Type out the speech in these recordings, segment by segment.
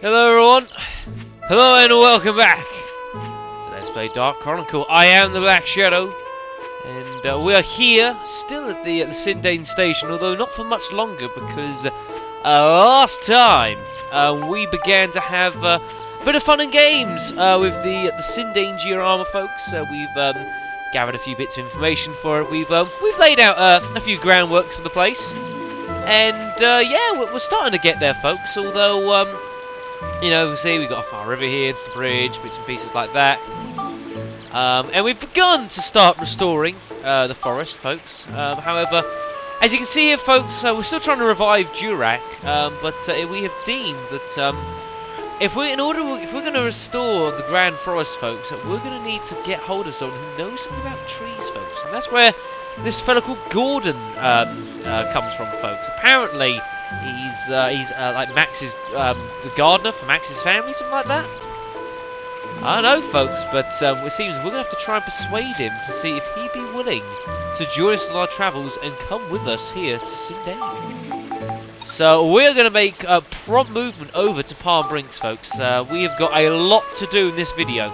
Hello everyone, hello and welcome back to Let's Play Dark Chronicle. I am the Black Shadow, and we are here, still at the Sindane station, although not for much longer, because last time we began to have a bit of fun and games with the Sindane Georama folks. We've gathered a few bits of information for it, we've laid out a few groundworks for the place, and yeah, we're starting to get there, folks, although you know, see, we've got our river here, the bridge, bits and pieces like that. And we've begun to start restoring the forest, folks. However, as you can see here, folks, we're still trying to revive Jurak, but we have deemed that if we're going to restore the Grand Forest, folks, we're going to need to get hold of someone who knows something about trees, folks. And that's where this fellow called Gordon comes from, folks. Apparently, he's like Max's the gardener for Max's family, something like that. I don't know, folks, but it seems we're going to have to try and persuade him to see if he'd be willing to join us on our travels and come with us here to Sindane. So we're going to make a prompt movement over to Brinks, folks. We have got a lot to do in this video.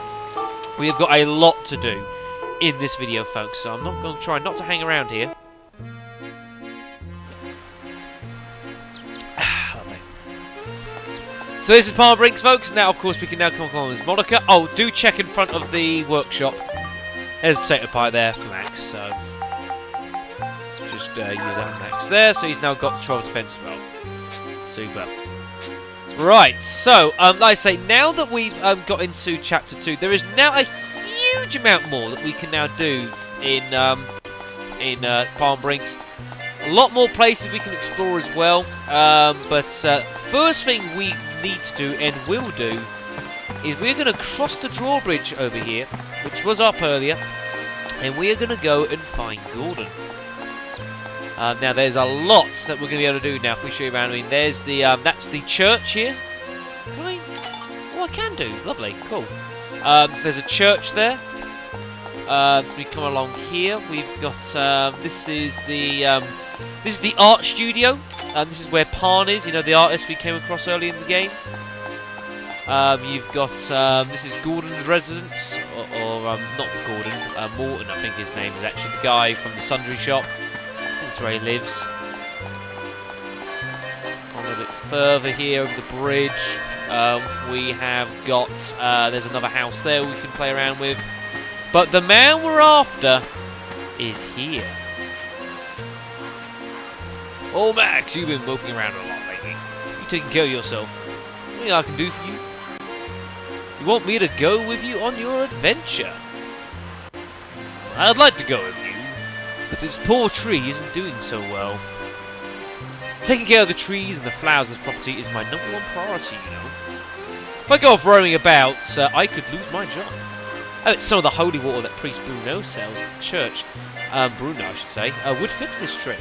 We have got a lot to do in this video, folks. So I'm not going to try not to hang around here. So this is Brinks, folks. Now, of course, we can now come on as Monica. Oh, do check in front of the workshop. There's a potato pie there for Max, so just use that Max there. So he's now got 12 defense as well. Super. Right, so, like I say, now that we've got into Chapter 2, there is now a huge amount more that we can now do in Brinks. A lot more places we can explore as well, but first thing we need to do and will do is we're going to cross the drawbridge over here, which was up earlier, and we are going to go and find Gordon. Now there's a lot that we're going to be able to do now if we show you around. I mean, there's the that's the church here. Can I? Oh, I can do. Lovely, cool. There's a church there. We come along here. We've got this is the art studio. This is where Pan is, you know, the artist we came across early in the game. You've got, this is Gordon's residence, or not Gordon, Morton, I think his name is actually, the guy from the sundry shop. That's where he lives. A little bit further here over the bridge, we have got, there's another house there we can play around with. But the man we're after is here. Oh, Max, you've been walking around a lot lately. You taking care of yourself. Anything I can do for you? You want me to go with you on your adventure? I'd like to go with you, but this poor tree isn't doing so well. Taking care of the trees and the flowers in this property is my #1 priority, you know. If I go off roaming about, I could lose my job. Oh, it's some of the holy water that Priest Bruno sells at the church. Bruno, I should say, would fix this tree.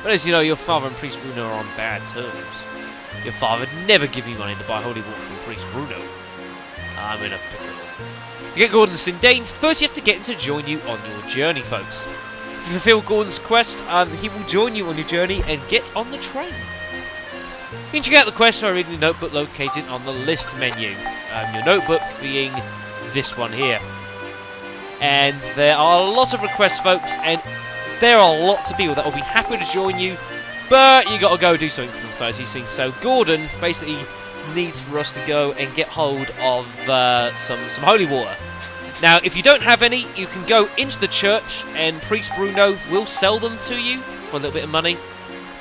But as you know, your father and Priest Bruno are on bad terms. Your father would never give me money to buy holy water from Priest Bruno. I'm in a pickle. To get Gordon to Sindane, first you have to get him to join you on your journey, folks. If you fulfill Gordon's quest, he will join you on your journey and get on the train. You can check out the quest by reading the notebook located on the list menu. Your notebook being this one here. And there are a lot of requests, folks, and there are lots of people that will be happy to join you, but you got to go do something for them first, you see. So Gordon basically needs for us to go and get hold of some holy water. Now, if you don't have any, you can go into the church, and Priest Bruno will sell them to you for a little bit of money.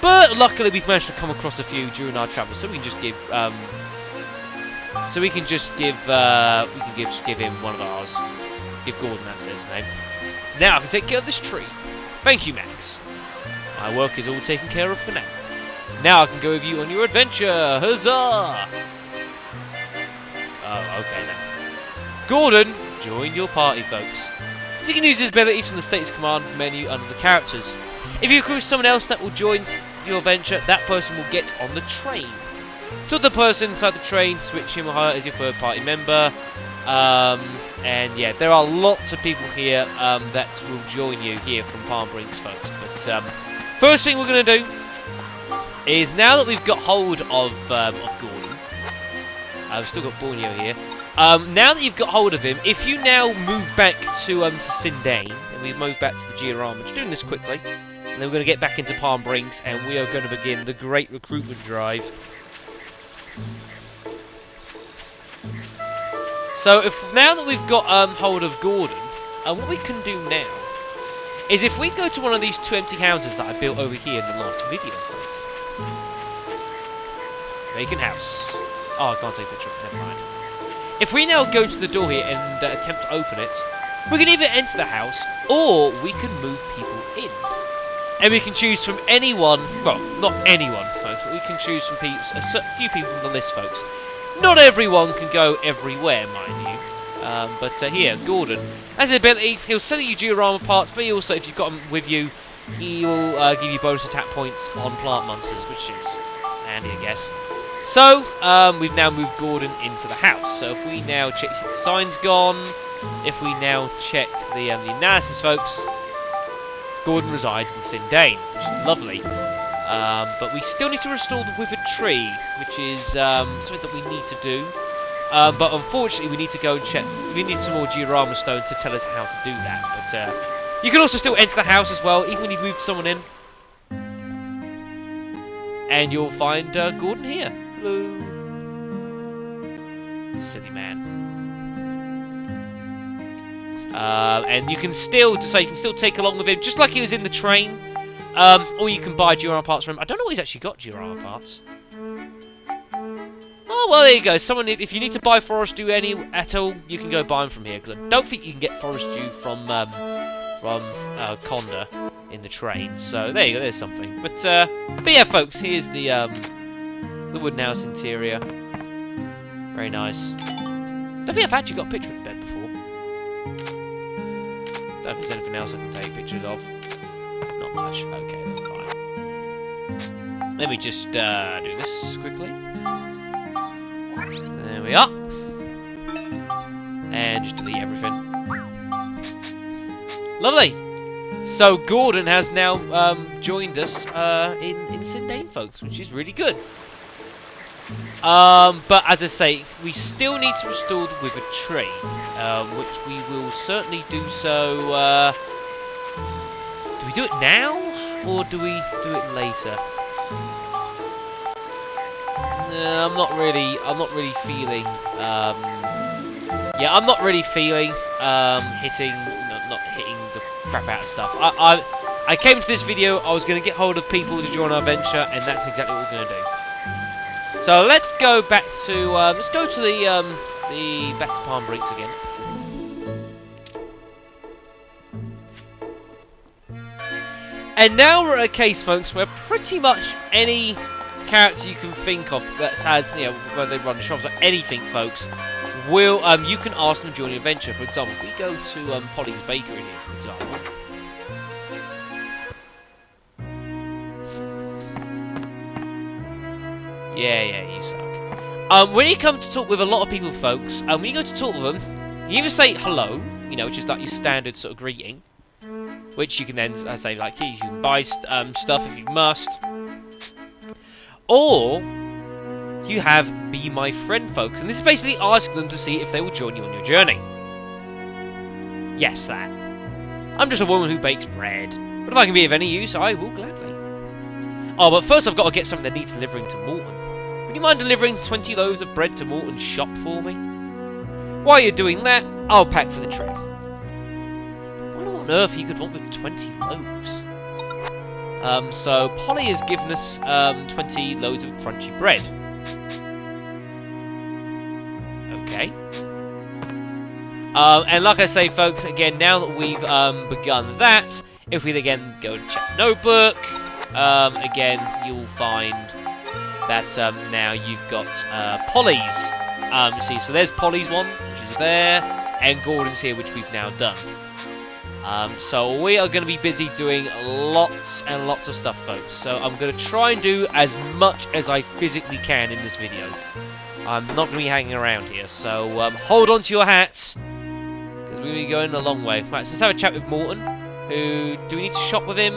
But luckily, we've managed to come across a few during our travels, so we can just give give him one of ours. Give Gordon, that's his name. Now I can take care of this tree. Thank you, Max. My work is all taken care of for now. Now I can go with you on your adventure. Huzzah! Oh, okay now. Gordon, join your party, folks. You can use his abilities from the status command menu under the characters. If you recruit someone else that will join your venture, that person will get on the train. Talk to the person inside the train, switch him or her as your third party member. And yeah, there are lots of people here that will join you here from Brinks, folks. But first thing we're going to do is, now that we've got hold of Gordon, I've still got Borneo here. Now that you've got hold of him, if you now move back to Sindane, and we move back to the Georama, just doing this quickly, and then we're going to get back into Palm Brinks, and we are going to begin the great recruitment drive. So, now that we've got hold of Gordon, what we can do now is if we go to one of these 2 empty houses that I built over here in the last video, folks. Vacant house. Oh, I can't take a picture of it, never mind. If we now go to the door here and attempt to open it, we can either enter the house, or we can move people in. And we can choose from anyone, well, not anyone, folks, but we can choose from people, a few people from the list, folks. Not everyone can go everywhere, mind you. But here, Gordon has abilities. He'll sell you Georama parts, but he also, if you've got him with you, he will give you bonus attack points on plant monsters, which is handy, I guess. So, we've now moved Gordon into the house. So if we now check if the sign's gone, if we now check the analysis, folks, Gordon resides in Sindane, which is lovely. But we still need to restore the withered tree, which is something that we need to do. But unfortunately, we need to go and check. We need some more Georama stone to tell us how to do that. But you can also still enter the house as well, even when you've moved someone in. And you'll find Gordon here. Hello. Silly man. And you can still, you can still take along with him, just like he was in the train. Or you can buy Georama parts from him. I don't know what he's actually got Georama parts. Oh, well, there you go. Someone, if you need to buy Forest Dew at all, you can go buy them from here. Because I don't think you can get Forest Dew from Conda in the train. So there you go. There's something. But yeah, folks. Here's the wooden house interior. Very nice. Don't think I've actually got a picture of the bed before. Don't think there's anything else I can take pictures of. Not much. Okay, that's fine. Let me just do this quickly. There we are. And just delete everything. Lovely. So Gordon has now joined us in Sindane, folks, which is really good. But as I say, we still need to restore the withered tree, which we will certainly do so. Do we do it now, or do we do it later? I'm not really feeling. Yeah, I'm not really feeling not hitting the crap out of stuff. I came to this video. I was going to get hold of people to join our venture, and that's exactly what we're going to do. So let's go back to back to Palm Brinks again. And now we're at a case, folks, where pretty much any character you can think of that has, where they run shops or anything, folks, will you can ask them to join your adventure. For example, if we go to Polly's Bakery here, for example. Yeah, you suck. When you come to talk with a lot of people, folks, when you go to talk with them, you either say hello, which is like your standard sort of greeting, which you can then say like, you can buy stuff if you must. Or you have be my friend, folks, and this is basically asking them to see if they will join you on your journey. Yes, that. I'm just a woman who bakes bread, but if I can be of any use, I will gladly. Oh, but first I've got to get something that needs delivering to Morton. Would you mind delivering 20 loaves of bread to Morton's shop for me? While you're doing that, I'll pack for the trip. What on earth you could want with 20 loaves? So Polly has given us 20 loads of crunchy bread. Okay. And like I say, folks, again, now that we've begun that, if we again go and check notebook, again, you'll find that now you've got Polly's. See, so there's Polly's one, which is there, and Gordon's here, which we've now done. So we are going to be busy doing lots and lots of stuff, folks. So I'm going to try and do as much as I physically can in this video. I'm not going to be hanging around here, so hold on to your hats, because we're going to be going a long way. Right, so let's have a chat with Morton. Do we need to shop with him?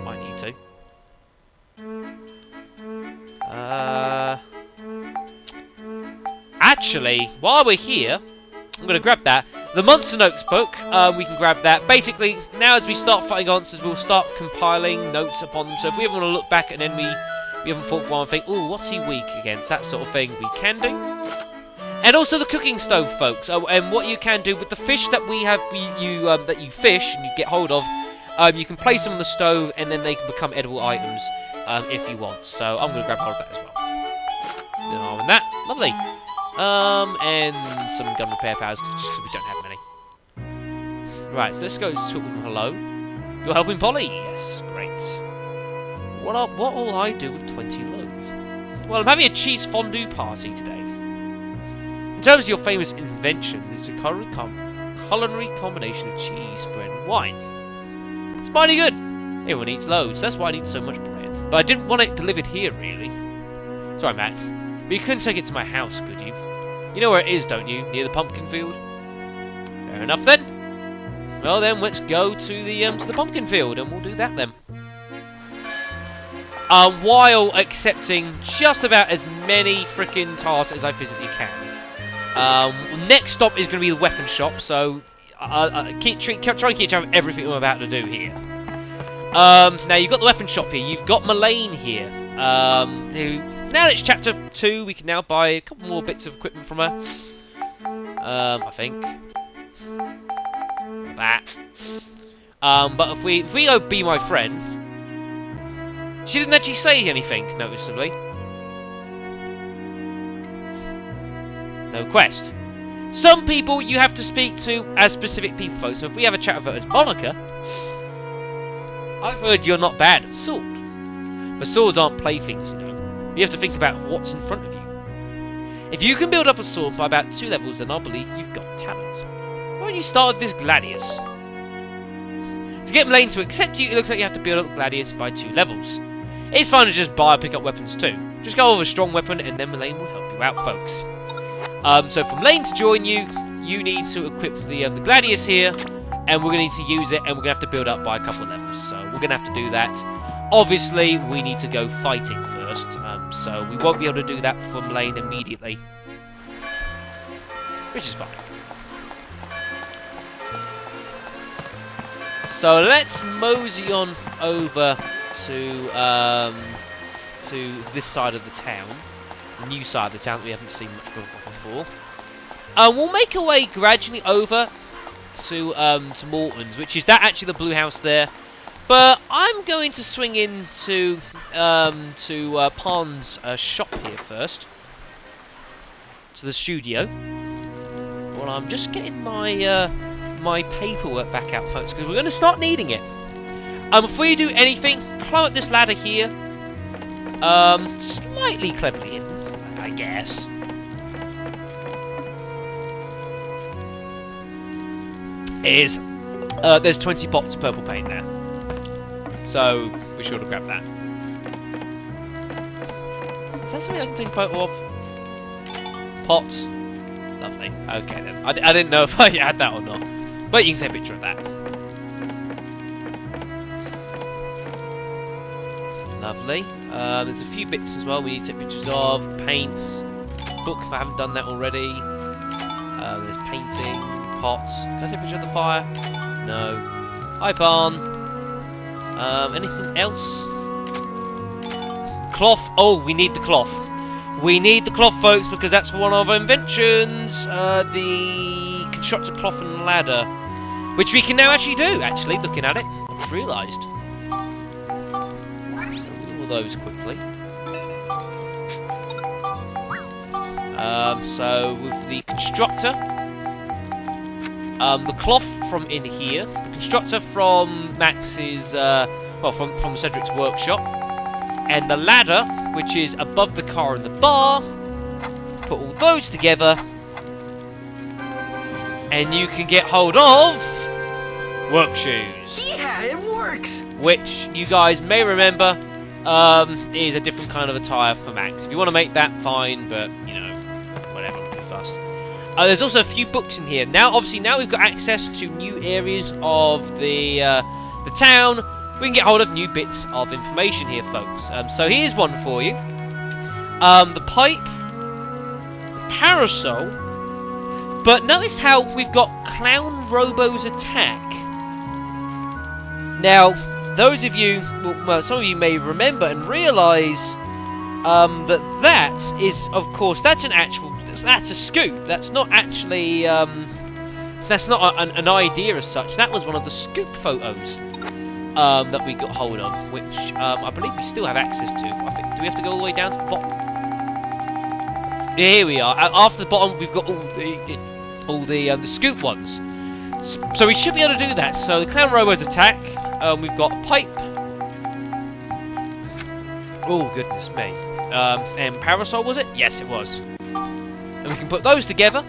Might need to. actually, while we're here, I'm going to grab that. The Monster Notes book, we can grab that. Basically, now as we start fighting monsters, we'll start compiling notes upon them. So if we ever want to look back at an enemy we haven't fought for one and think, ooh, what's he weak against? That sort of thing we can do. And also the cooking stove, folks. And what you can do with the fish that we have, that you fish and you get hold of, you can place them on the stove and then they can become edible items if you want. So I'm going to grab hold of that as well. And that, lovely. And some gun repair powers, just so we don't have many. Right, so let's go talk with them. Hello. You're helping Polly? Yes, great. What will I do with 20 loads? Well, I'm having a cheese fondue party today. In terms of your famous invention, it's a culinary combination of cheese, bread, and wine. It's mighty good. Everyone eats loads, that's why I need so much bread. But I didn't want it delivered here, really. Sorry, Max. But you couldn't take it to my house, could you? You know where it is, don't you? Near the pumpkin field? Fair enough, then. Well, then, let's go to the pumpkin field, and we'll do that, then. While accepting just about as many frickin' tasks as I physically can. Next stop is going to be the weapon shop, so try and keep track of everything I'm about to do here. Now, you've got the weapon shop here. You've got Mullane here. Now it's chapter 2, we can now buy a couple more bits of equipment from her. I think. That. But if we go be my friend, she didn't actually say anything, noticeably. No quest. Some people you have to speak to as specific people, folks. So if we have a chat with her as Monica, I've heard you're not bad at sword. But swords aren't playthings, you know. You have to think about what's in front of you. If you can build up a sword by about 2 levels, then I believe you've got talent. Why don't you start with this Gladius? To get Mullane to accept you, it looks like you have to build up Gladius by 2 levels. It's fine to just buy or pick up weapons too. Just go with a strong weapon and then Mullane will help you out, folks. So for Mullane to join you, you need to equip the Gladius here, and we're going to need to use it, and we're going to have to build up by a couple of levels. So we're going to have to do that. Obviously, we need to go fighting first, so we won't be able to do that for Mullane immediately. Which is fine. So let's mosey on over to this side of the town. The new side of the town that we haven't seen much before. We'll make our way gradually over to Morton's, which is actually the blue house there. But I'm going to swing into Pond's shop here first, to the studio. Well, I'm just getting my my paperwork back out, folks, because we're going to start needing it. Before you do anything, climb up this ladder here. Slightly cleverly hidden, I guess. There's 20 pots of purple paint there. So, be sure to grab that. Is that something I can take a photo of? Pots. Lovely. Okay then. I didn't know if I had that or not. But you can take a picture of that. Lovely. There's a few bits as well we need to take pictures of. Paints. Book if I haven't done that already. There's painting. Pots. Can I take a picture of the fire? No. Hi, Pon. Anything else? Cloth. Oh, we need the cloth. We need the cloth, folks, because that's for one of our inventions. The constructor cloth and ladder. Which we can now actually do, actually, looking at it. I just realised. So we'll do all those quickly. So, with the constructor. The cloth from in here. The constructor from Max's, from Cedric's workshop. And the ladder, which is above the car and the bar. Put all those together. And you can get hold of work shoes. Yeah, it works! Which you guys may remember is a different kind of attire for Max. If you want to make that, fine, but, you know, whatever, I'm too fast. There's also a few books in here. Now, obviously, now we've got access to new areas of the town. We can get hold of new bits of information here, folks. So here's one for you. The pipe, the Parasol. But notice how we've got Clown Robo's attack. Now, those of you, well, some of you may remember and realise that is, of course, that's a scoop. That's not actually, that's not an idea as such. That was one of the scoop photos that we got hold of, which I believe we still have access to. I think, do we have to go all the way down to the bottom? Here we are. After the bottom, we've got all the scoop ones. So we should be able to do that. So the Clown Robo's attack. We've got a pipe. Oh goodness me. And Parasol, was it? Yes, it was. And we can put those together.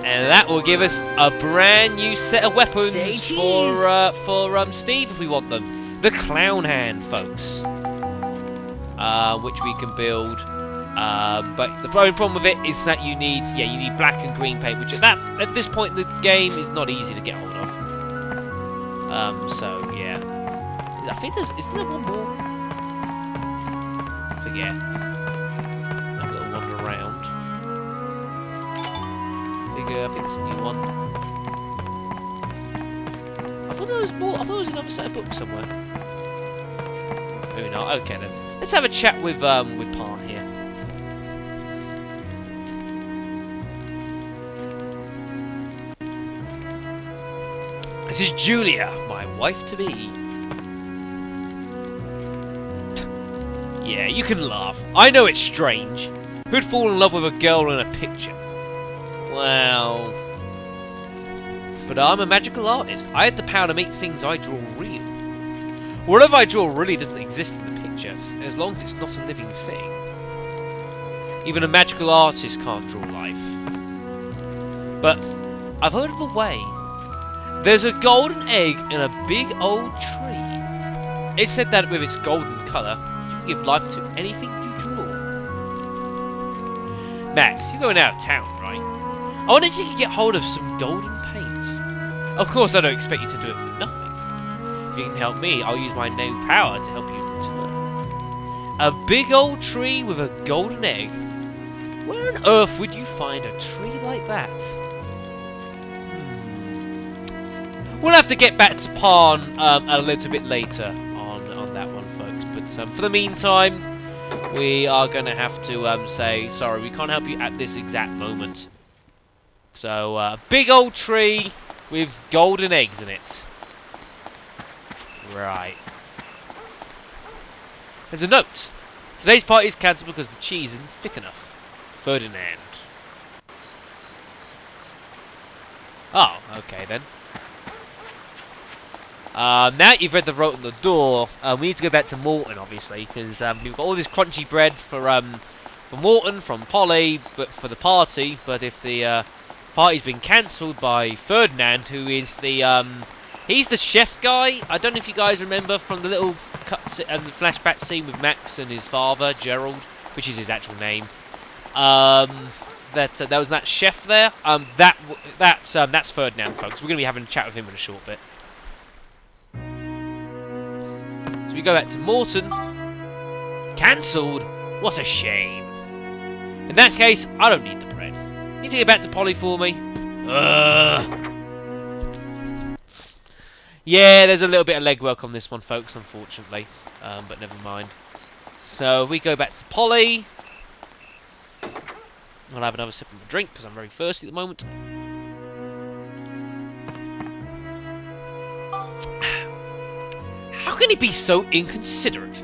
And that will give us a brand new set of weapons for Steve if we want them. The Clown Hand, folks. Which we can build. But the only problem with it is that you need black and green paint, which at this point in the game is not easy to get hold of. So yeah, I think isn't there one more? I forget. I've got to wander around. I think it's a new one. I thought there was more. I thought there was another set of books somewhere. Maybe not. Okay then. Let's have a chat with Pan here. This is Julia, my wife-to-be. Yeah, you can laugh. I know it's strange. Who'd fall in love with a girl in a picture? Well... But I'm a magical artist. I had the power to make things I draw real. Whatever I draw really doesn't exist in the picture, as long as it's not a living thing. Even a magical artist can't draw life. But I've heard of a way. There's a golden egg in a big old tree. It's said that with its golden colour, you can give life to anything you draw. Max, you're going out of town, right? I wonder if you could get hold of some golden paint. Of course, I don't expect you to do it for nothing. If you can help me, I'll use my new power to help you return. A big old tree with a golden egg. Where on earth would you find a tree like that? We'll have to get back to Pan a little bit later on that one, folks. But for the meantime, we are going to have to say, sorry, we can't help you at this exact moment. So, big old tree with golden eggs in it. Right. There's a note. Today's party is cancelled because the cheese isn't thick enough. Ferdinand. Oh, okay then. Now you've read the note on the door, we need to go back to Morton, obviously, because we've got all this crunchy bread for Morton from Polly, but for the party. But if the party's been cancelled by Ferdinand, who is the he's the chef guy. I don't know if you guys remember from the little the flashback scene with Max and his father, Gerald, which is his actual name. That was that chef there. That's Ferdinand, folks. We're gonna be having a chat with him in a short bit. So we go back to Morton. Cancelled? What a shame. In that case, I don't need the bread. You take it back to Polly for me? Yeah, there's a little bit of legwork on this one, folks, unfortunately. But never mind. So we go back to Polly. I'll have another sip of my drink because I'm very thirsty at the moment. How can he be so inconsiderate?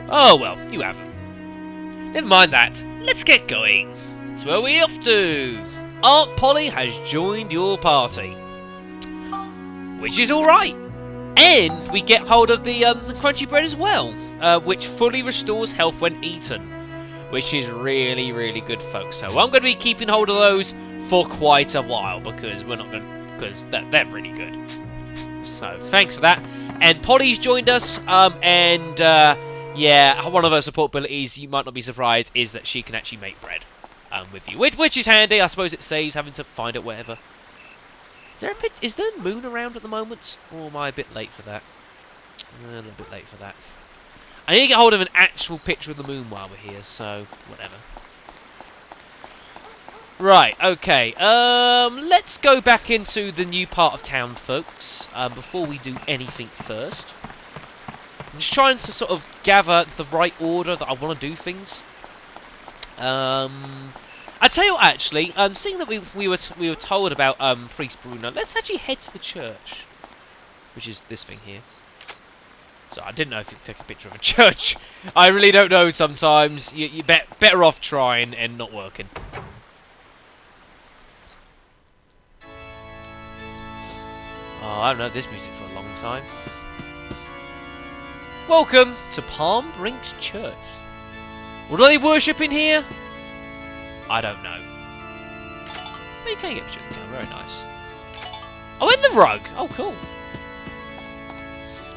Oh well, you haven't. Never mind that. Let's get going. So where are we off to? Aunt Polly has joined your party. Which is alright. And we get hold of the crunchy bread as well. Which fully restores health when eaten. Which is really, really good, folks. So I'm going to be keeping hold of those for quite a while. Because they're really good. So thanks for that. And Polly's joined us, yeah, one of her support abilities, you might not be surprised, is that she can actually make bread with you, which is handy. I suppose it saves having to find it wherever. Is there a moon around at the moment, or am I a bit late for that? A little bit late for that. I need to get hold of an actual picture of the moon while we're here, so whatever. Right, okay. Let's go back into the new part of town, folks, before we do anything first. I'm just trying to sort of gather the right order that I want to do things. I tell you what, actually, seeing that we were told about Priest Bruno, let's actually head to the church, which is this thing here. So I didn't know if you could take a picture of a church. I really don't know. Sometimes you're better off trying and not working. Oh, I haven't heard this music for a long time. Welcome to Palm Brinks Church. What do they worship in here? I don't know. But you can get a picture of the camera, very nice. Oh, and the rug! Oh, cool.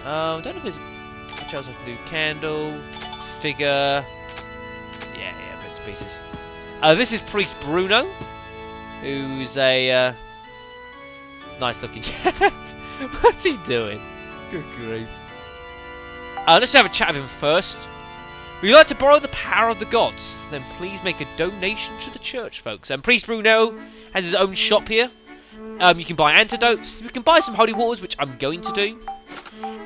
I don't know if there's a chose like a new candle, figure. Yeah, bits and pieces. This is Priest Bruno, who's a nice looking. What's he doing? Good grief. Let's have a chat with him first. Would you like to borrow the power of the gods? Then please make a donation to the church, folks. And Priest Bruno has his own shop here. You can buy antidotes. You can buy some holy waters, which I'm going to do.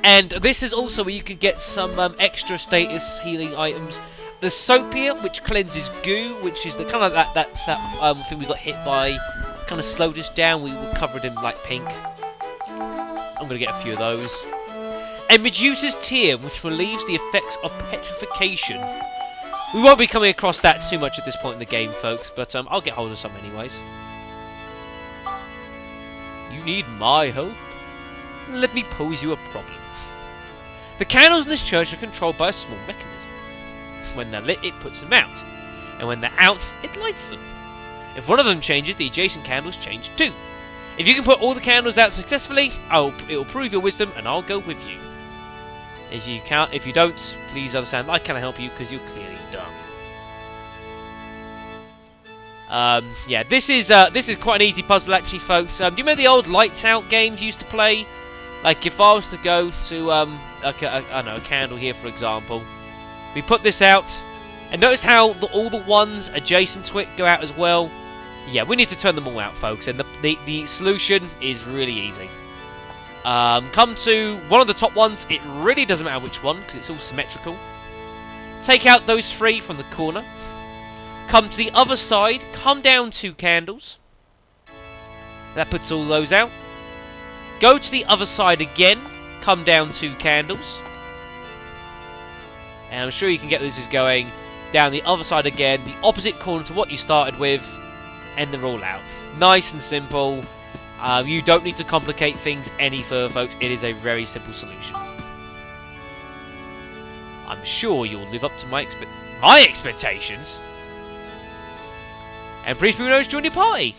And this is also where you can get some extra status healing items. The soap here, which cleanses goo, which is the kind of that thing we got hit by. Kind of slowed us down. We were covered in like pink. I'm gonna get a few of those. And Medusa's Tear, which relieves the effects of petrification. We won't be coming across that too much at this point in the game, folks, but I'll get hold of some anyways. You need my help? Let me pose you a problem. The candles in this church are controlled by a small mechanism. When they're lit, it puts them out. And when they're out, it lights them. If one of them changes, the adjacent candles change too. If you can put all the candles out successfully, it will prove your wisdom and I'll go with you. If you can't, if you don't, please understand I cannot help you because you're clearly dumb. Yeah, this is quite an easy puzzle actually, folks. Do you remember the old Lights Out games you used to play? Like if I was to go to like I don't know, a candle here for example, we put this out, and notice how all the ones adjacent to it go out as well. Yeah, we need to turn them all out, folks, and the solution is really easy. Come to one of the top ones. It really doesn't matter which one because it's all symmetrical. Take out those 3 from the corner. Come to the other side. Come down 2 candles. That puts all those out. Go to the other side again. Come down 2 candles. And I'm sure you can get this going down the other side again. The opposite corner to what you started with. And they're all out. Nice and simple. You don't need to complicate things any further, folks. It is a very simple solution. I'm sure you'll live up to my expectations. And Priest Bruno's joined your party.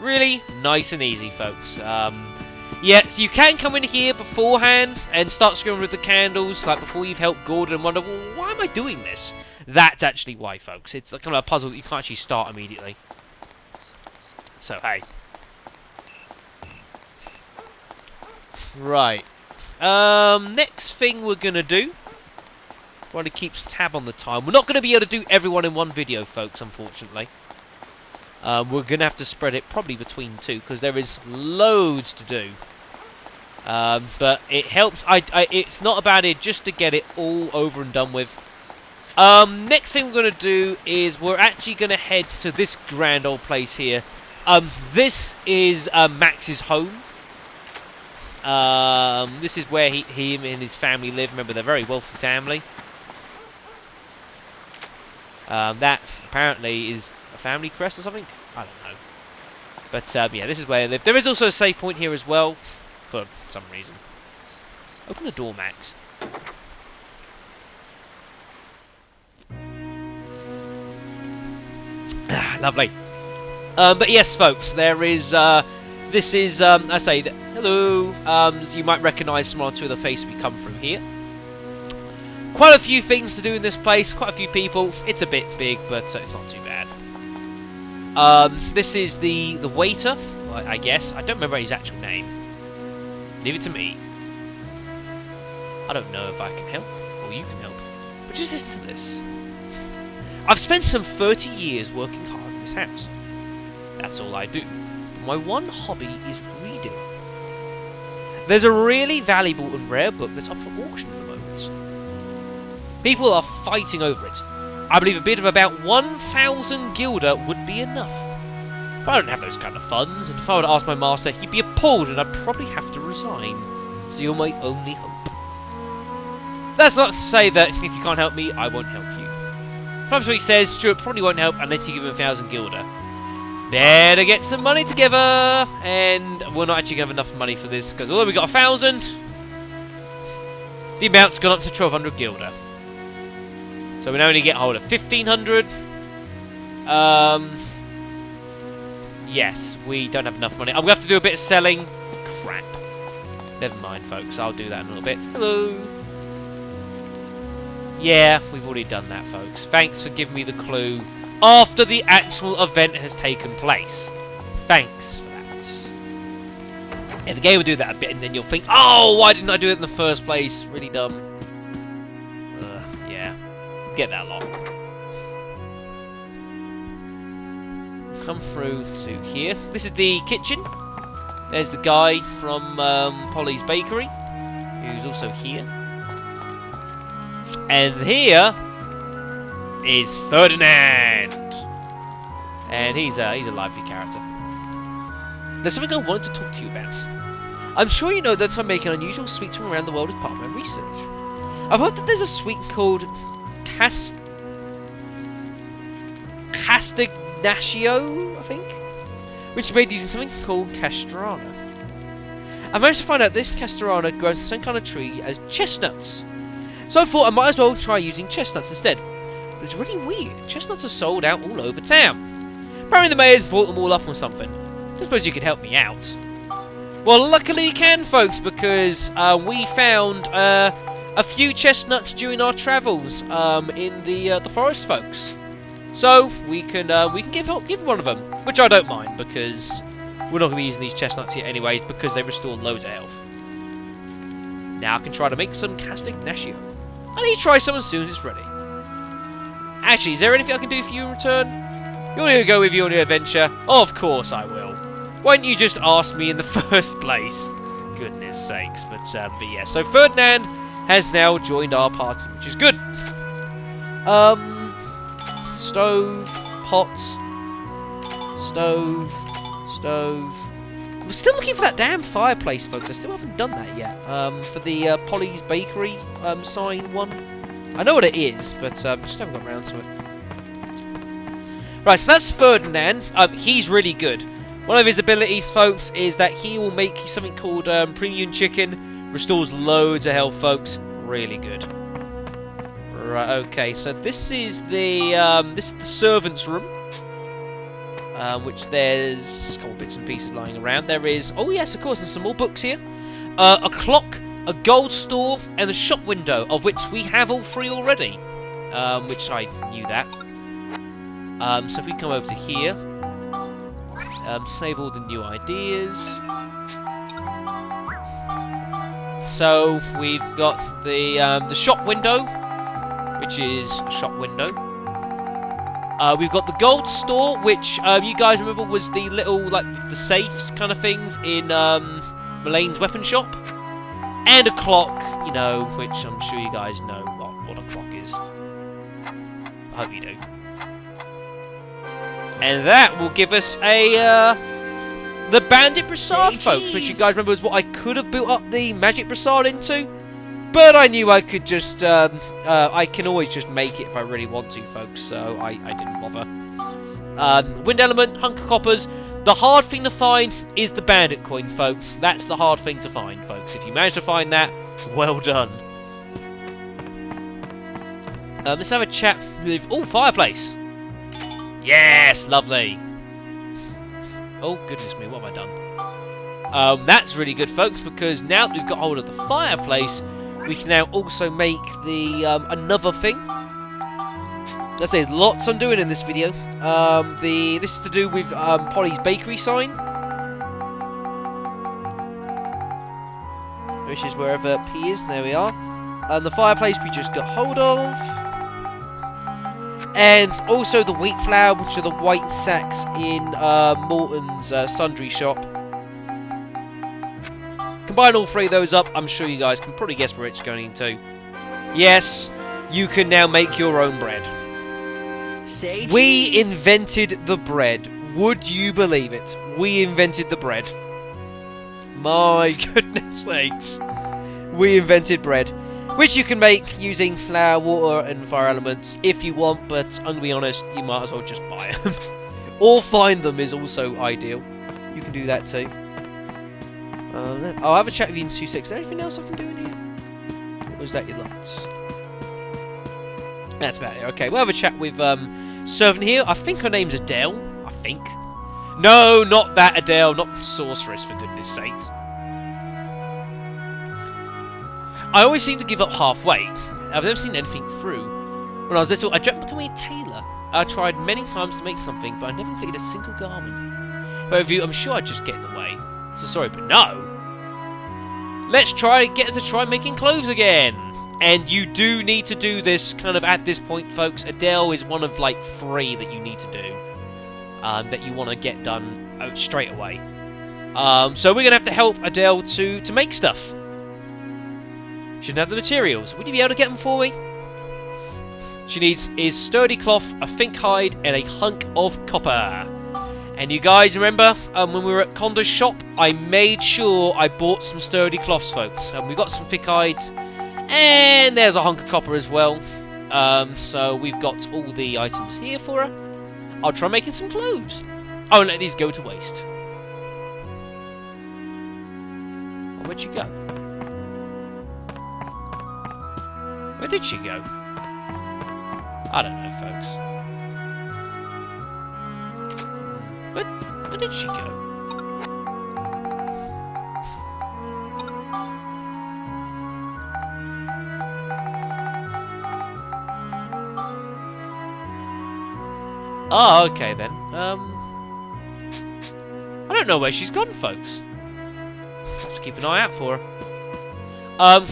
Really nice and easy, folks. Yeah, so you can come in here beforehand and start screwing with the candles, like before you've helped Gordon and wonder, well, why am I doing this? That's actually why, folks. It's kind of a puzzle that you can't actually start immediately. So, hey. Right. Next thing we're going to do. One that keeps tab on the time. We're not going to be able to do everyone in one video, folks, unfortunately. We're going to have to spread it probably between 2, because there is loads to do. But it helps. It's not a bad idea just to get it all over and done with. Next thing we're going to do is we're actually going to head to this grand old place here. This is Max's home. This is where he and his family live. Remember, they're a very wealthy family. That apparently is a family crest or something. I don't know. But yeah, this is where they live. There is also a save point here as well, for some reason. Open the door, Max. Lovely. But yes, folks, there is. This is. I say that. Hello. You might recognise some or two of the faces we come from here. Quite a few things to do in this place. Quite a few people. It's a bit big, but it's not too bad. This is the waiter, I guess. I don't remember his actual name. Leave it to me. I don't know if I can help, or you can help. But just listen to this. I've spent some 30 years working hard in this house. That's all I do. My one hobby is reading. There's a really valuable and rare book that's up for auction at the moment. People are fighting over it. I believe a bid of about 1,000 guilder would be enough. But I don't have those kind of funds, and if I were to ask my master, he'd be appalled and I'd probably have to resign. So you're my only hope. That's not to say that if you can't help me, I won't help you. Perhaps what he says, Stuart probably won't help unless you give him 1,000 guilder. Better get some money together, and we're not actually going to have enough money for this, because although we got 1,000, the amount's gone up to 1,200 guilder. So we now only get hold of 1,500. Yes, we don't have enough money. I'm going to have to do a bit of selling. Crap. Never mind, folks. I'll do that in a little bit. Hello. Yeah, we've already done that, folks. Thanks for giving me the clue after the actual event has taken place. Thanks for that. Yeah, the game will do that a bit, and then you'll think, oh, why didn't I do it in the first place? Really dumb. Yeah. Get that lot. Come through to here. This is the kitchen. There's the guy from Polly's Bakery, who's also here. And here is Ferdinand, and he's a lively character. There's something I wanted to talk to you about. I'm sure you know that I'm making unusual sweets from around the world as part of my research. I've heard that there's a sweet called Castagnaccio, I think, which is made using something called castrana. I managed to find out this castrana grows on the same kind of tree as chestnuts. So I thought I might as well try using chestnuts instead. But it's really weird. Chestnuts are sold out all over town. Apparently the mayor's bought them all up or something. I suppose you could help me out. Well, luckily you can, folks, because we found a few chestnuts during our travels in the forest, folks. So we can give one of them, which I don't mind, because we're not going to be using these chestnuts here anyways, because they restore loads of health. Now I can try to make some Castagnaccio. I need to try some as soon as it's ready. Actually, is there anything I can do for you in return? You want me to go with you on your adventure? Oh, of course I will. Why didn't you just ask me in the first place? Goodness sakes. But yeah, so Ferdinand has now joined our party, which is good. Stove, pot, stove. We're still looking for that damn fireplace, folks. I still haven't done that yet. For the Polly's Bakery sign one. I know what it is, but just haven't got around to it. Right, so that's Ferdinand. He's really good. One of his abilities, folks, is that he will make something called premium chicken. Restores loads of health, folks. Really good. Right, okay. So this is the servants' room. Which there's a couple bits and pieces lying around. There is, oh yes, of course, there's some more books here. A clock, a gold store, and a shop window, of which we have all three already. Which I knew that. So if we come over to here, save all the new ideas. So we've got the shop window, which is a shop window. We've got the gold store, which you guys remember was the little, like, the safes kind of things in Mullane's weapon shop. And a clock, you know, which I'm sure you guys know what a clock is. I hope you do. And that will give us the Bandit Brassard, folks, which you guys remember was what I could have built up the Magic Brassard into. But I knew I could just, I can always just make it if I really want to, folks, so I didn't bother. Wind element, hunk of coppers. The hard thing to find is the bandit coin, folks. That's the hard thing to find, folks. If you manage to find that, well done. Let's have a chat with... oh, fireplace! Yes, lovely! Oh, goodness me, what have I done? That's really good, folks, because now that we've got hold of the fireplace, we can now also make the another thing. Let's say lots I'm doing in this video. This is to do with Polly's Bakery sign, which is wherever P is. There we are. And the fireplace we just got hold of. And also the wheat flour, which are the white sacks in Morton's sundry shop. Combine all three of those up, I'm sure you guys can probably guess where it's going to. Yes, you can now make your own bread. Say We cheese. invented the bread. Would you believe it? We invented the bread. My goodness sakes. We invented bread. Which you can make using flour, water and fire elements if you want, but I'm going to be honest, you might as well just buy them. Or find them is also ideal. You can do that too. I'll have a chat with you in 2 seconds. Is there anything else I can do in here? Or was that your lots? That's about it. Okay, we'll have a chat with servant here. I think her name's Adele. I think. No, not that Adele. Not sorceress, for goodness sakes. I always seem to give up halfway. I've never seen anything through. When I was little, I dreamt of becoming a tailor. I tried many times to make something, but I never completed a single garment. But with you, I'm sure I'd just get in the way. So sorry, but no. Let's get us to try making clothes again. And you do need to do this kind of at this point, folks. Adele is one of like 3 that you need to do. That you want to get done straight away. So we're going to have to help Adele to make stuff. She doesn't have the materials. Would you be able to get them for me? She needs is sturdy cloth, a thick hide, and a hunk of copper. And you guys remember when we were at Conda's shop, I made sure I bought some sturdy cloths, folks. And we got some thick hides, and there's a hunk of copper as well. So we've got all the items here for her. I'll try making some clothes. I won't let these go to waste. Where'd she go? Where did she go? I don't know, folks. Where did she go? Oh, okay then. I don't know where she's gone, folks. Have to keep an eye out for her.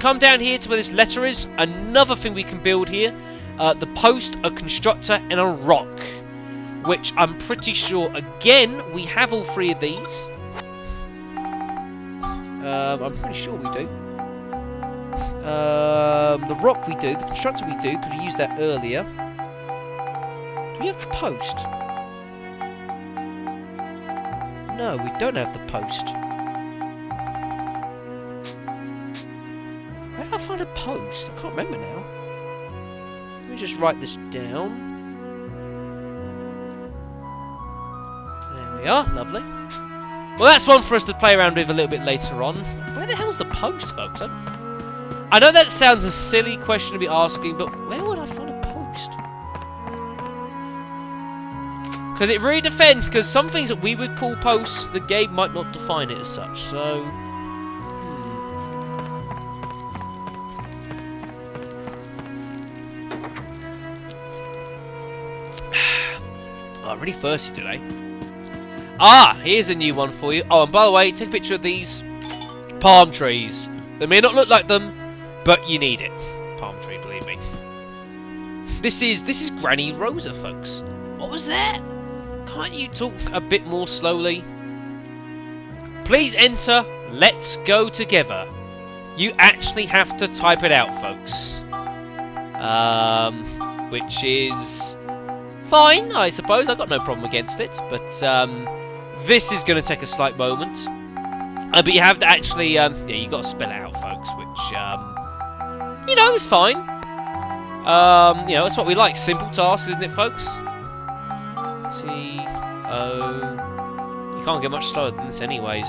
Come down here to where this letter is. Another thing we can build here. The post, a constructor, and a rock. Which I'm pretty sure, again, we have all 3 of these. I'm pretty sure we do. The rock we do. The constructor we do, because we used that earlier. Do we have the post? No, we don't have the post. Where did I find a post? I can't remember now. Let me just write this down. There we are, lovely. Well, that's one for us to play around with a little bit later on. Where the hell's the post, folks? I know that sounds a silly question to be asking, but where would I find a post? Because it really depends, because some things that we would call posts, the game might not define it as such, so... Oh, I'm really thirsty today. Ah, here's a new one for you. Oh, and by the way, take a picture of these palm trees. They may not look like them, but you need it. Palm tree, believe me. This is Granny Rosa, folks. What was that? Can't you talk a bit more slowly? Please enter. Let's go together. You actually have to type it out, folks. Which is fine, I suppose. I've got no problem against it, but this is going to take a slight moment. But you have to actually, yeah, you got to spell it out, folks, which, you know, is fine. You know, that's what we like. Simple tasks, isn't it, folks? C-O... You can't get much slower than this anyways.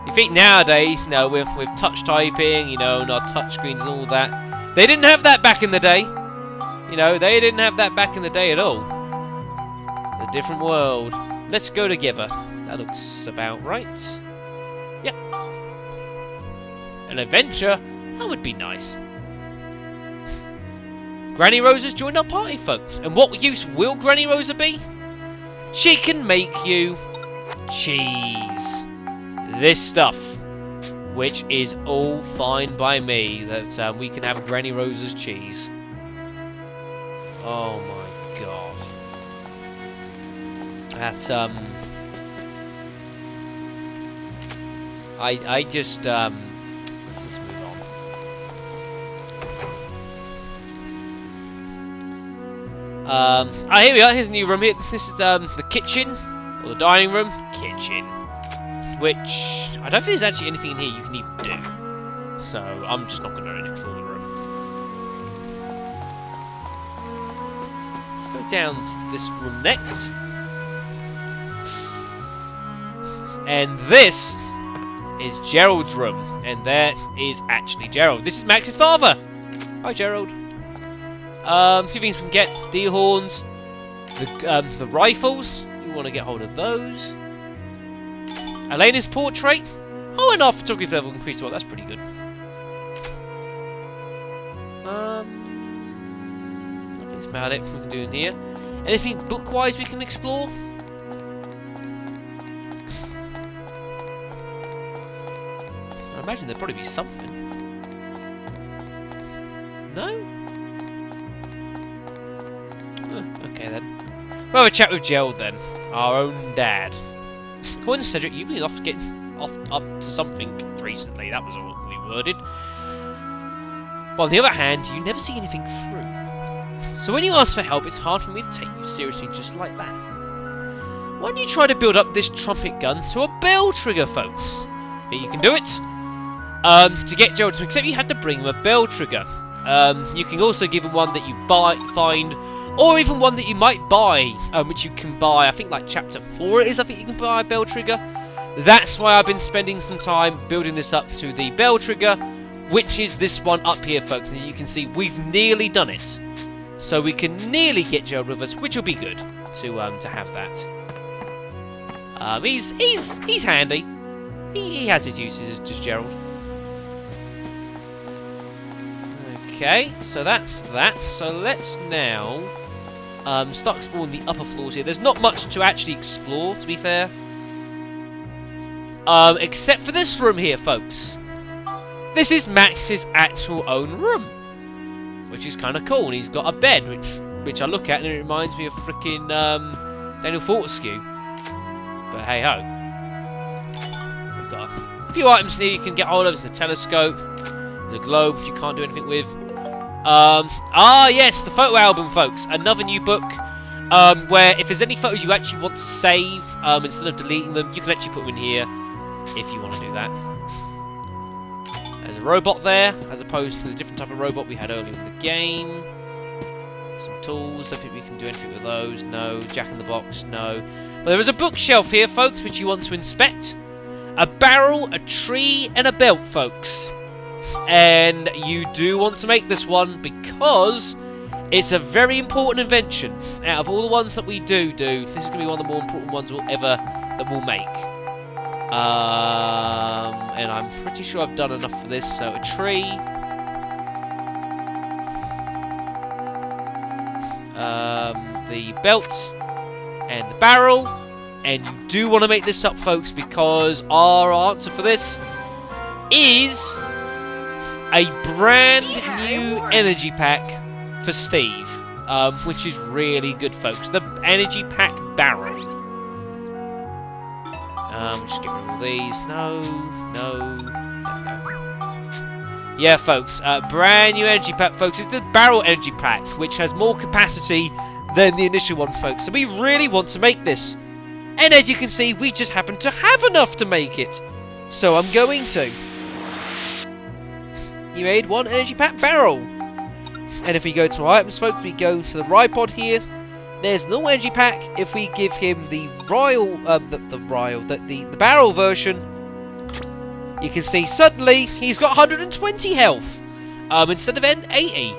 You think nowadays, you know, with touch typing, you know, and our touch screens and all that, they didn't have that back in the day. You know, they didn't have that back in the day at all. A different world. Let's go together. That looks about right. Yep. An adventure? That would be nice. Granny Rosa's joined our party, folks. And what use will Granny Rosa be? She can make you cheese. This stuff. Which is all fine by me. That we can have Granny Rosa's cheese. Oh my God. That, I just, let's just move on. Here we are, here's a new room here. This is, the kitchen, or the dining room. Kitchen. Which, I don't think there's actually anything in here you can even do. So, I'm just not going to explore the room. Let's go down to this room next. And this is Gerald's room. And there is actually Gerald. This is Max's father. Hi, Gerald. Two things we can get. Deer horns. The rifles. You want to get hold of those. Elena's portrait. Oh, and our photography level increased. Well, that's pretty good. I think that's about it we can do in here. Anything book-wise we can explore? I imagine there'd probably be something. No? Oh, okay then. We'll have a chat with Gerald then. Our own dad. According to Cedric, you've been up to something recently. That was all we worded. But on the other hand, you never see anything through. So when you ask for help, it's hard for me to take you seriously just like that. Why don't you try to build up this trumpet gun to a bell trigger, folks? Think you can do it? To get Gerald to accept, you have to bring him a bell trigger. You can also give him one that you find, or even one that you might buy, which you can buy, I think like chapter 4 it is, I think you can buy a bell trigger. That's why I've been spending some time building this up to the bell trigger, which is this one up here, folks. And you can see we've nearly done it. So we can nearly get Gerald with us, which will be good to have that. He's handy. He has his uses, just Gerald. Okay, so that's that. So let's now start exploring the upper floors here. There's not much to actually explore, to be fair. Except for this room here, folks. This is Max's actual own room, which is kind of cool. And he's got a bed, which I look at and it reminds me of freaking Daniel Fortescue. But hey ho. We've got a few items here you can get hold of. It's a telescope. There's a globe which you can't do anything with. Yes, the photo album, folks. Another new book where if there's any photos you actually want to save, instead of deleting them, you can actually put them in here if you want to do that. There's a robot there, as opposed to the different type of robot we had earlier in the game. Some tools, I think we can do anything with those. No. Jack in the Box, no. But there is a bookshelf here, folks, which you want to inspect. A barrel, a tree, and a belt, folks. And you do want to make this one because it's a very important invention. Out of all the ones that we do, this is going to be one of the more important ones we'll make. And I'm pretty sure I've done enough for this. So a tree, the belt, and the barrel. And you do want to make this up, folks, because our answer for this is a brand new energy pack for Steve, which is really good, folks. The energy pack barrel. Just get rid of all these. No. Yeah, folks. Brand new energy pack, folks. It's the barrel energy pack, which has more capacity than the initial one, folks. So we really want to make this. And as you can see, we just happen to have enough to make it. So I'm going to. You made one energy pack barrel. And if we go to items, folks, we go to the ride pod here. There's no energy pack. If we give him the the barrel version, you can see suddenly he's got 120 health instead of 80,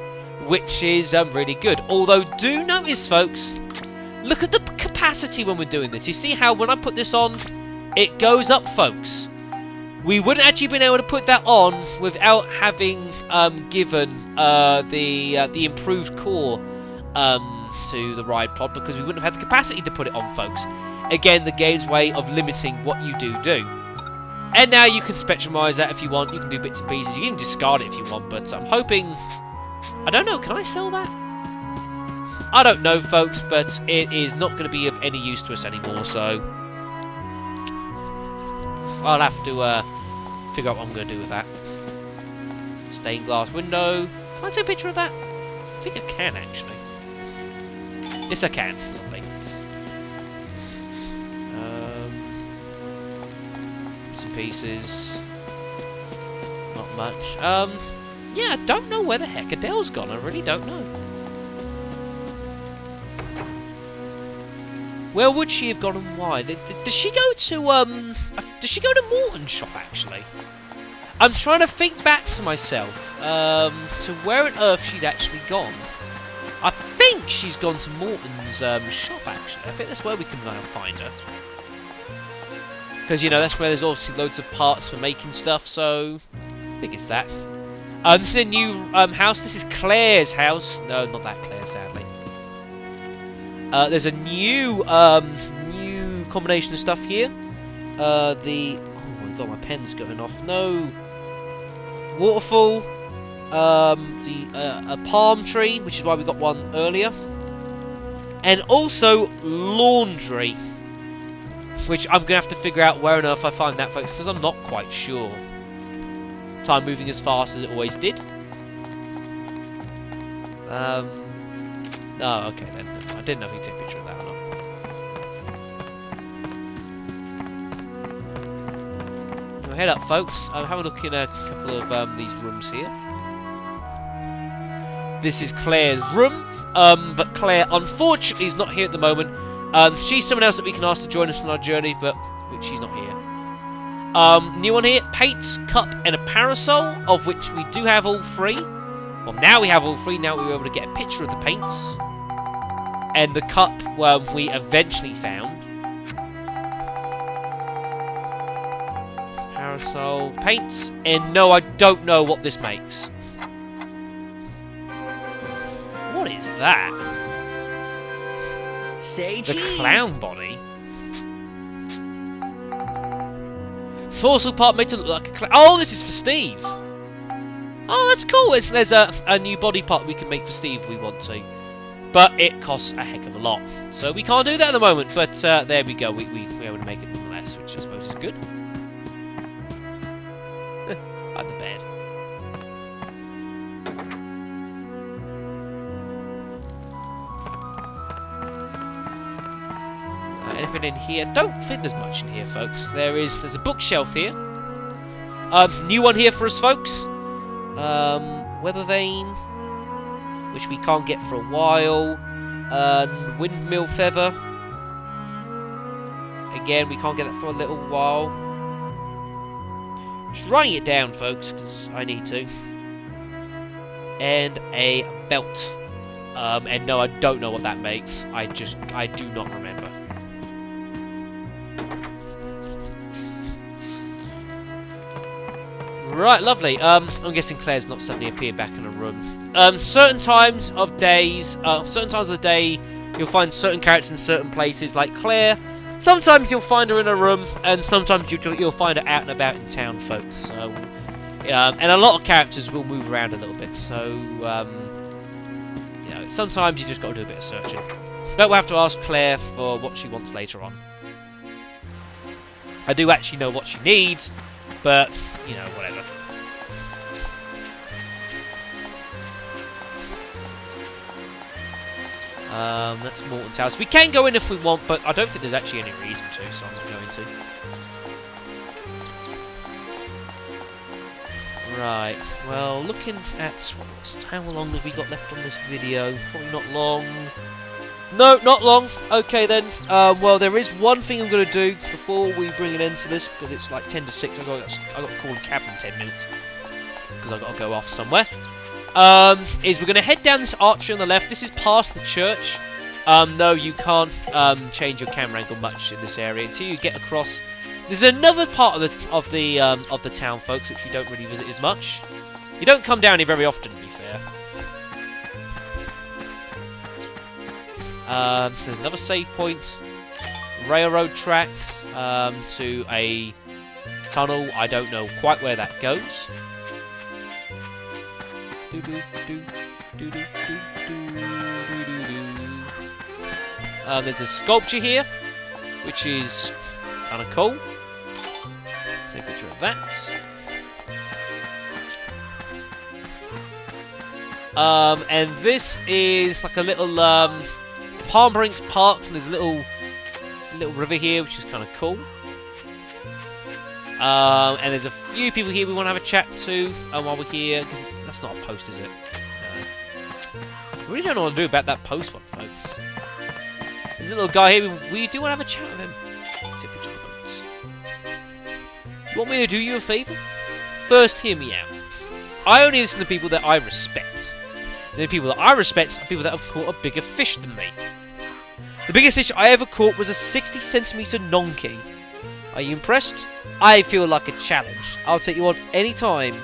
which is really good. Although do notice, folks, look at the capacity when we're doing this. You see how when I put this on, it goes up, folks. We wouldn't actually been able to put that on without having given the improved core to the ride pod, because we wouldn't have had the capacity to put it on, folks. Again, the game's way of limiting what you do. And now you can spectrumize that if you want. You can do bits and pieces. You can discard it if you want, but I'm hoping... I don't know, can I sell that? I don't know, folks, but it is not going to be of any use to us anymore, so I'll have to figure out what I'm going to do with that. Stained glass window. Can I take a picture of that? I think I can, actually. Yes, I can. Lovely. Bits and pieces. Not much. Yeah, I don't know where the heck Adele's gone. I really don't know. Where would she have gone and why? Does she go to Morton's shop, actually? I'm trying to think back to myself, to where on earth she's actually gone. I think she's gone to Morton's shop, actually. I think that's where we can find her. Because, you know, that's where there's obviously loads of parts for making stuff, so I think it's that. This is a new house. This is Claire's house. No, not that Claire, sadly. There's a new combination of stuff here. Oh my god, my pen's going off. No. Waterfall. A palm tree, which is why we got one earlier. And also laundry, which I'm gonna have to figure out where on earth I find that, folks, because I'm not quite sure. Time moving as fast as it always did. Oh, okay then. I didn't know if you could take a picture of that or not. Head up, folks. Have a look in a couple of these rooms here. This is Claire's room, but Claire, unfortunately, is not here at the moment. She's someone else that we can ask to join us on our journey, but she's not here. New one here, paints, cup, and a parasol, of which we do have all three. Well, now we have all three. Now we were able to get a picture of the paints. And the cup, well, we eventually found. Parasol, paints, and no, I don't know what this makes. What is that? Say the cheese. Clown body? Torso part made to look like a clown. Oh, this is for Steve. Oh, that's cool. There's a new body part we can make for Steve if we want to. But it costs a heck of a lot. So we can't do that at the moment. But there we go. We're able to make it nonetheless, which I suppose is good. Like the bed. Anything in here? Don't think there's much in here, folks. There's a bookshelf here. New one here for us, folks. Weather vane, which we can't get for a while. Windmill feather. Again, we can't get that for a little while. Just writing it down, folks, because I need to. And a belt. And no, I don't know what that makes. I do not remember. Right, lovely. I'm guessing Claire's not suddenly appeared back in a room. Certain times of the day, you'll find certain characters in certain places, like Claire. Sometimes you'll find her in a room, and sometimes you'll find her out and about in town, folks. So, and a lot of characters will move around a little bit. So, you know, sometimes you just got to do a bit of searching. But we'll have to ask Claire for what she wants later on. I do actually know what she needs, but you know, whatever. That's Morton's house. We can go in if we want, but I don't think there's actually any reason to, so I'm not going to. Right, well, looking at... how long have we got left on this video? Probably not long. No, not long. Okay, then. Well, there is one thing I'm going to do before we bring an end to this, because it's like 10 to 6. I've got to call a cab in 10 minutes, because I've got to go off somewhere. Is we're going to head down this archway on the left. This is past the church. No, you can't change your camera angle much in this area until you get across. There's another part of the town, folks, which we don't really visit as much. You don't come down here very often, to be fair. There's another save point. Railroad tracks to a tunnel. I don't know quite where that goes. There's a sculpture here, which is kind of cool. Take a picture of that. And this is like a little Brinks Park, and there's a little river here, which is kind of cool. And there's a few people here we want to have a chat to while we're here, because that's not a post, is it? No. I really don't know what to do about that post one, folks. There's a little guy here, we do want to have a chat with him. You want me to do you a favour? First, hear me out. I only listen to people that I respect. And the people that I respect are people that have caught a bigger fish than me. The biggest fish I ever caught was a 60cm nonky. Are you impressed? I feel like a challenge. I'll take you on any time.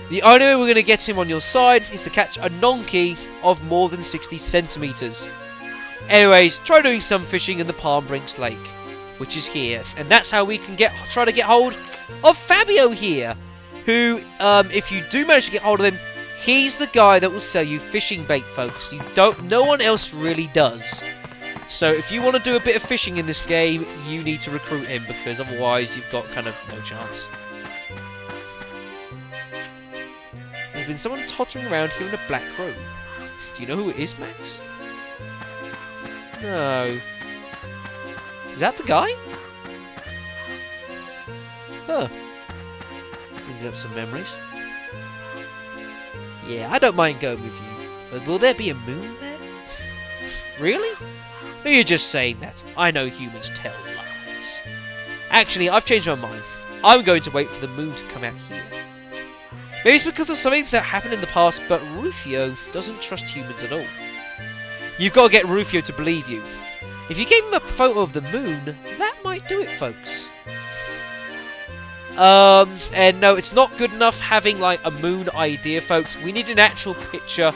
The only way we're going to get him on your side is to catch a nonky of more than 60cm. Anyways, try doing some fishing in the Brinks Lake, which is here. And that's how we can try to get hold of Fabio here, who, if you do manage to get hold of him, he's the guy that will sell you fishing bait, folks. No one else really does. So if you want to do a bit of fishing in this game, you need to recruit him, because otherwise you've got kind of no chance. There's been someone tottering around here in a black robe. Do you know who it is, Max? No. Is that the guy? Huh. Bringing up some memories. Yeah, I don't mind going with you. But will there be a moon there? Really? Or you're just saying that? I know humans tell lies. Actually, I've changed my mind. I'm going to wait for the moon to come out here. Maybe it's because of something that happened in the past, but Rufio doesn't trust humans at all. You've got to get Rufio to believe you. If you gave him a photo of the moon, that might do it, folks. And no, it's not good enough having, like, a moon idea, folks. We need an actual picture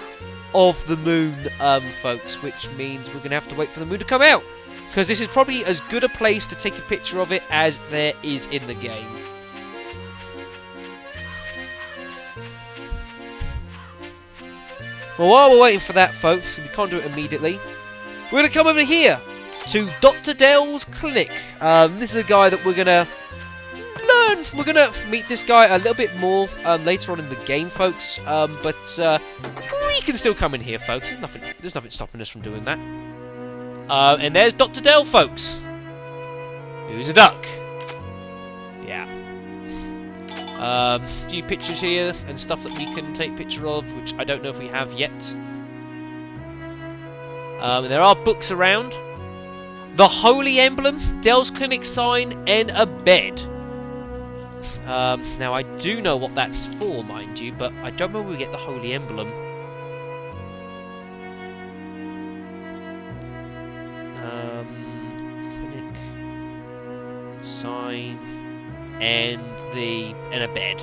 of the moon, folks, which means we're going to have to wait for the moon to come out. Because this is probably as good a place to take a picture of it as there is in the game. Well, while we're waiting for that, folks, we can't do it immediately, we're going to come over here to Dr. Adele's clinic. This is a guy that we're going to learn. We're going to meet this guy a little bit more later on in the game, folks. But we can still come in here, folks. There's nothing stopping us from doing that. And there's Dr. Adele, folks. Who's a duck. Yeah. A few pictures here and stuff that we can take picture of, which I don't know if we have yet. There are books around. The Holy Emblem, Dell's Clinic sign, and a bed. Now, I do know what that's for, mind you, but I don't know where we get the Holy Emblem. Clinic, sign, and a bed.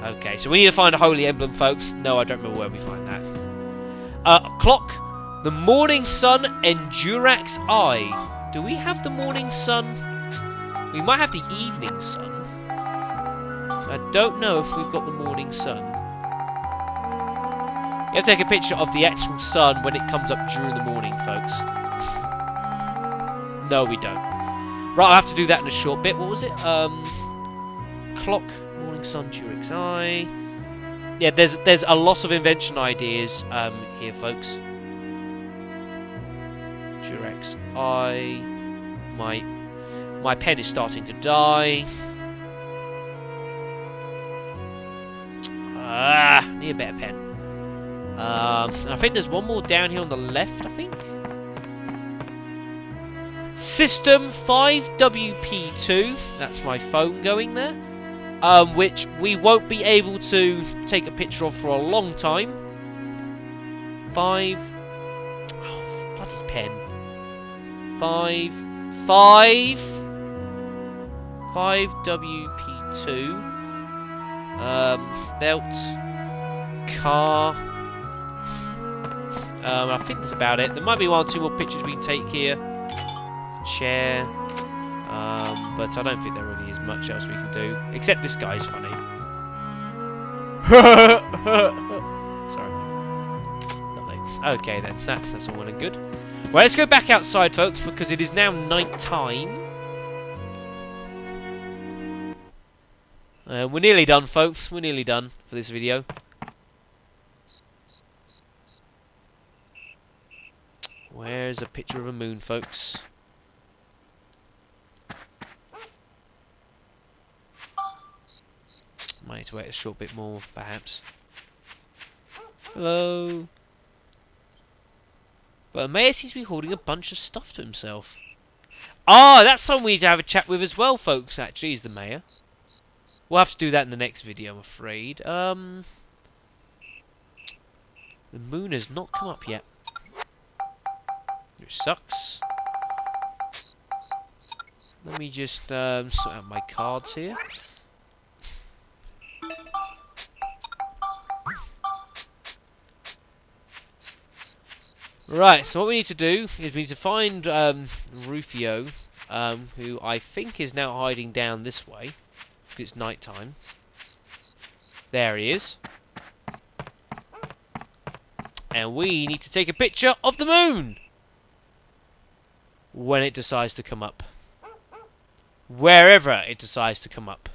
Okay, so we need to find a Holy Emblem, folks. No, I don't remember where we find that. Clock, the Morning Sun, and Jurak's Eye. Do we have the Morning Sun? We might have the Evening Sun. I don't know if we've got the Morning Sun. You have to take a picture of the actual sun when it comes up during the morning, folks. No, we don't. Right, I'll have to do that in a short bit. What was it? Clock, Morning Sun, Jurak's Eye. Yeah, there's a lot of invention ideas here, folks. Jurak's Eye. My pen is starting to die. Need a better pen. I think there's one more down here on the left, I think. System 5WP2. That's my phone going there. Which we won't be able to take a picture of for a long time. Oh, bloody pen. 5WP2. Belt. Car. I think that's about it. There might be one or two more pictures we can take here. Chair. But I don't think there really is much else we can do. Except this guy's funny. Sorry. Okay then, that's all well and good. Well, let's go back outside, folks, because it is now night time. We're nearly done, folks. We're nearly done for this video. Where's a picture of a moon, folks? Might need to wait a short bit more, perhaps. Hello. But the mayor seems to be holding a bunch of stuff to himself. Ah, that's someone we need to have a chat with as well, folks, actually, is the mayor. We'll have to do that in the next video, I'm afraid. The moon has not come up yet. Which sucks. Let me just sort out my cards here. Right, so what we need to do is we need to find Rufio, who I think is now hiding down this way, because it's night time. There he is. And we need to take a picture of the moon when it decides to come up. Wherever it decides to come up.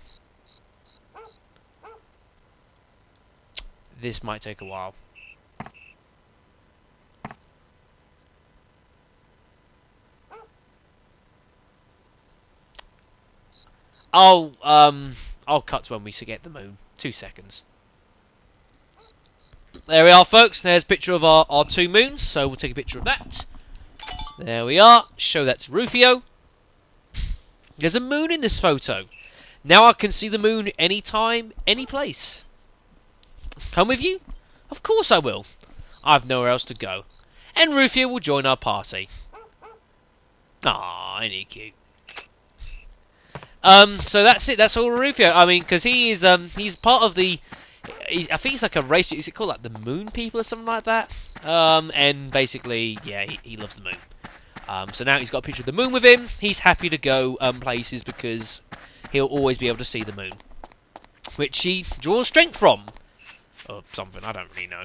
This might take a while. I'll cut to when we get the moon. 2 seconds. There we are, folks. There's a picture of our 2 moons, so we'll take a picture of that. There we are. Show that to Rufio. There's a moon in this photo. Now I can see the moon anytime, any place. Come with you? Of course I will. I've nowhere else to go. And Rufio will join our party. Ah, ain't he cute? So that's it. That's all Rufio. I mean, because he's part of the. I think he's like a race. Is it called like the Moon People or something like that? And basically, yeah, he loves the moon. So now he's got a picture of the moon with him. He's happy to go places because he'll always be able to see the moon, which he draws strength from, or something. I don't really know.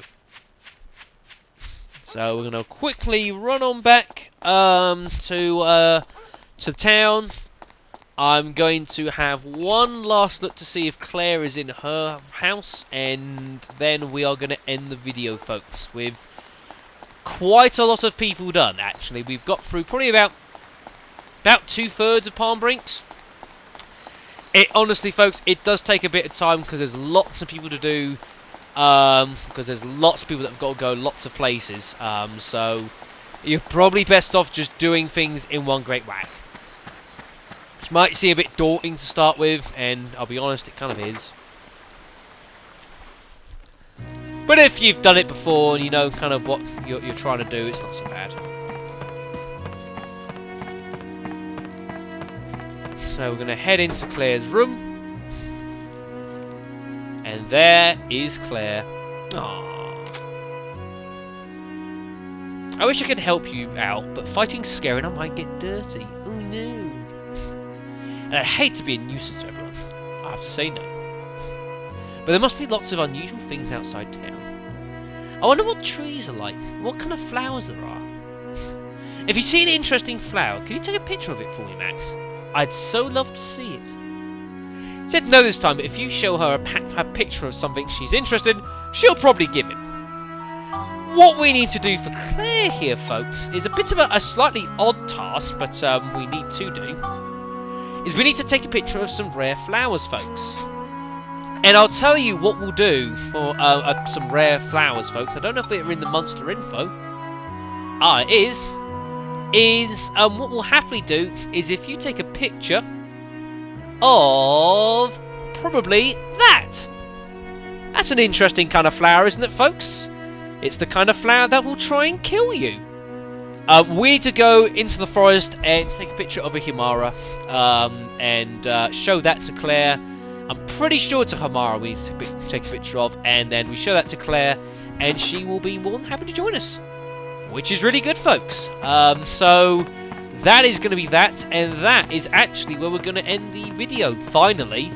So we're gonna quickly run on back to town. I'm going to have one last look to see if Claire is in her house, and then we are going to end the video, folks, with quite a lot of people done, actually. We've got through probably about 2/3 of Palm Brinks. It honestly, folks, it does take a bit of time because there's lots of people to do, because there's lots of people that have got to go lots of places, so you're probably best off just doing things in one great whack. Which might seem a bit daunting to start with, and I'll be honest, it kind of is. But if you've done it before and you know kind of what you're trying to do, it's not so bad. So we're going to head into Claire's room. And there is Claire. Aww. I wish I could help you out, but fighting's scary and I might get dirty. Oh no. And I'd hate to be a nuisance to everyone. I have to say no. But there must be lots of unusual things outside town. I wonder what trees are like. What kind of flowers there are. If you see an interesting flower, can you take a picture of it for me, Max? I'd so love to see it. She said no this time, but if you show her a picture of something she's interested in, she'll probably give it. What we need to do for Claire here, folks, is a bit of a slightly odd task, but we need to do. Is we need to take a picture of some rare flowers, folks. And I'll tell you what we'll do for some rare flowers, folks. I don't know if they're in the monster info. Ah, it is. What we'll happily do is if you take a picture of probably that. That's an interesting kind of flower, isn't it, folks? It's the kind of flower that will try and kill you. We need to go into the forest and take a picture of a Himara and show that to Claire. I'm pretty sure it's a Himara we need to take a picture of, and then we show that to Claire, and she will be more than happy to join us, which is really good, folks. So that is going to be that, and that is actually where we're going to end the video, finally,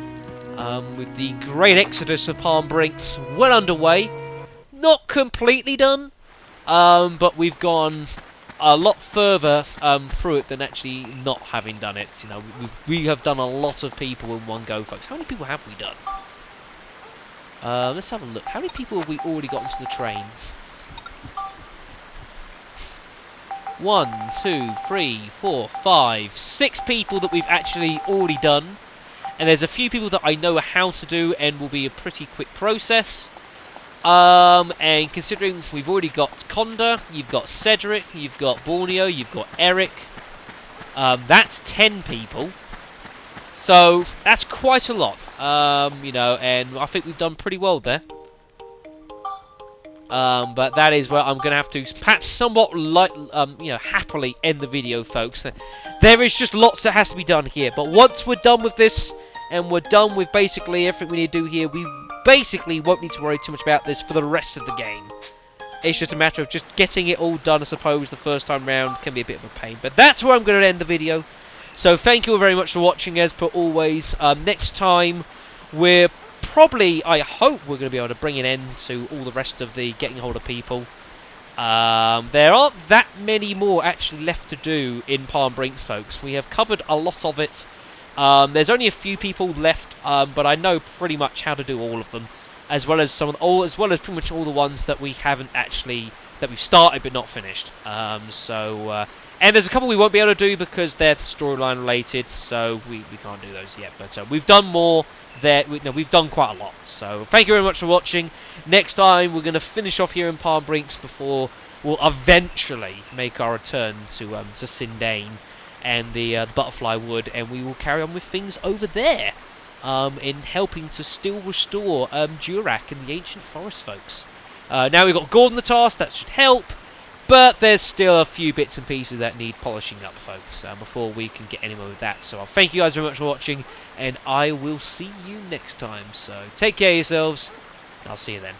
with the great exodus of Palm Brinks well underway. Not completely done, but we've gone a lot further through it than actually not having done it. You know, we have done a lot of people in one go, folks. How many people have we done? Let's have a look. How many people have we already got into the train? 1, 2, 3, 4, 5, 6 people that we've actually already done. And there's a few people that I know how to do and will be a pretty quick process. And considering we've already got Conda, you've got Cedric, you've got Borneo, you've got Eric. That's 10 people. So that's quite a lot. You know, and I think we've done pretty well there. But that is where I'm going to have to perhaps somewhat you know, happily end the video, folks. There is just lots that has to be done here. But once we're done with this, and we're done with basically everything we need to do here, we basically won't need to worry too much about this for the rest of the game. It's just a matter of just getting it all done, I suppose, the first time round can be a bit of a pain. But that's where I'm going to end the video. So thank you all very much for watching, as per always. Next time, we're probably, I hope we're going to be able to bring an end to all the rest of the getting hold of people. There aren't that many more actually left to do in Palm Brinks, folks. We have covered a lot of it. There's only a few people left, but I know pretty much how to do all of them, as well as pretty much all the ones that we haven't actually, that we've started but not finished. And there's a couple we won't be able to do because they're storyline related, so we can't do those yet. But we've done more there. We've done quite a lot. So thank you very much for watching. Next time we're going to finish off here in Palm Brinks before we'll eventually make our return to Sindane and the Butterfly Wood, and we will carry on with things over there in helping to still restore Jurak and the Ancient Forest, folks. Now we've got Gordon the Task, that should help, but there's still a few bits and pieces that need polishing up, folks, before we can get anywhere with that. So I'll thank you guys very much for watching, and I will see you next time. So take care of yourselves, and I'll see you then.